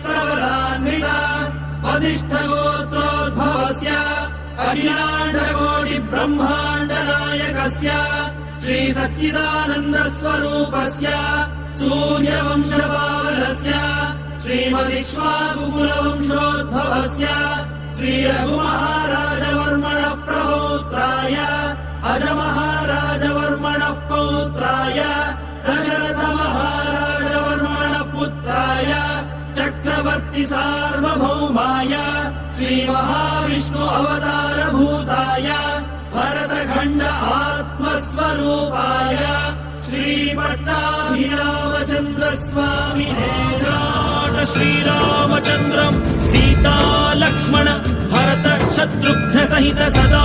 प्रवरान्विता वसिष्ठगोत्रोद्भवस्य अखिलाण्डकोटिब्रह्माण्डनायकस्य श्रीसच्चिदानन्दस्वरूपस्य सूर्यवंशपावनस्य श्रीमदिक्ष्वाकुकुलवंशोद्भवस्य श्रीरघुमहाराजवर्मणः प्रपौत्राय अजमहाराजवर्मणः पौत्राय दशरथमहाराजवर्मणः पुत्राय चक्रवर्ति सार्वभौमाय श्रीमहाविष्णु अवतारभूताय भरतखण्ड आत्मस्वरूपाय श्रीपट्टाभिरामचन्द्रस्वामिने श्रीरामचन्द्रम् सीता लक्ष्मण भरत शत्रुघ्न सहित सदा